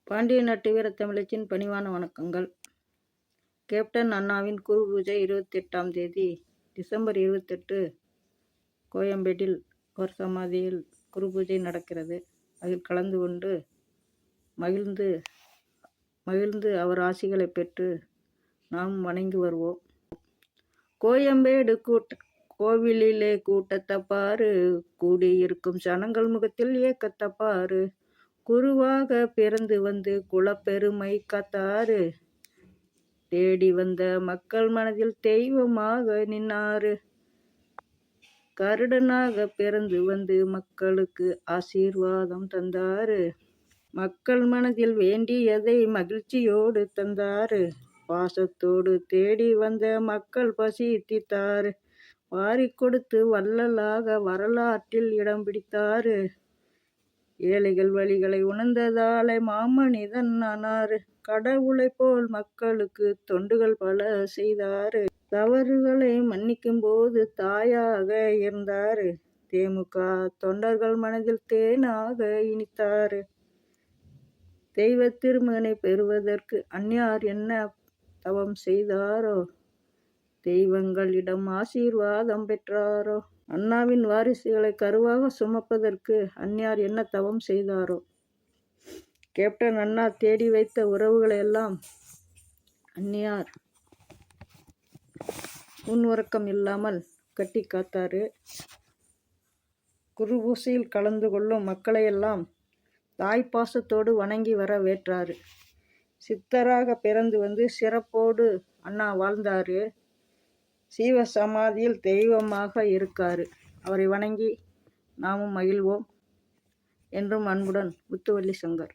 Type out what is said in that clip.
பாண்டிய நாட்டு வீரத்தமிழச்சின் பணிவான வணக்கங்கள். கேப்டன் அண்ணாவின் குரு பூஜை 28ஆம் தேதி டிசம்பர் 28 கோயம்பேட்டில் அவர் சமாதியில் குரு பூஜை நடக்கிறது. அதில் கலந்து கொண்டு மகிழ்ந்து அவர் ஆசிகளை பெற்று நாம் வணங்கி வருவோம். கோயம்பேடு கோவிலிலே கூட்டத்தை பாரு, கூடியிருக்கும் சனங்கள் முகத்தில் ஏக்கத்தை பாரு. குருவாக பிறந்து வந்து குலப்பெருமை காத்தாரு, தேடி வந்த மக்கள் மனதில் தெய்வமாக நின்னாரு. கருடனாக பிறந்து வந்து மக்களுக்கு ஆசீர்வாதம் தந்தாரு. மக்கள் மனதில் வேண்டியதை மகிழ்ச்சியோடு தந்தாரு. பாசத்தோடு தேடி வந்த மக்கள் பசி தீர்த்தாரு. வாரிக் கொடுத்து வள்ளலாக வரலாற்றில் இடம் பிடித்தாரு. ஏழைகள் வழிகளை உணர்ந்ததாலே மாமனிதன் ஆனாரு. கடவுளை போல் மக்களுக்கு தொண்டுகள் பல செய்தாரு. தவறுகளை மன்னிக்கும் போது தாயாக இருந்தாரு. திமுக தொண்டர்கள் மனதில் தேனாக இனித்தாரு. தெய்வ திருமகனை பெறுவதற்கு அந்நியார் என்ன தவம் செய்தாரோ, தெய்வங்களிடம் ஆசீர்வாதம் பெற்றாரோ. அண்ணாவின் வாரிசுகளை கருவாக சுமப்பதற்கு அந்நியார் என்ன தவம் செய்தாரோ. கேப்டன் அண்ணா தேடி வைத்த உறவுகளை எல்லாம் அந்நியார் உறக்கம் இல்லாமல் கட்டி காத்தாரு. குரு பூசையில் கலந்து கொள்ளும் மக்களையெல்லாம் தாய்ப்பாசத்தோடு வணங்கி வரவேற்றாரு. சித்தராக பிறந்து வந்து சிறப்போடு அண்ணா வாழ்ந்தாரு. சீவ சமாதியில் தெய்வமாக இருக்காரு. அவரை வணங்கி நாமும் மகிழ்வோம். என்றும் அன்புடன் முத்துவள்ளி சங்கர்.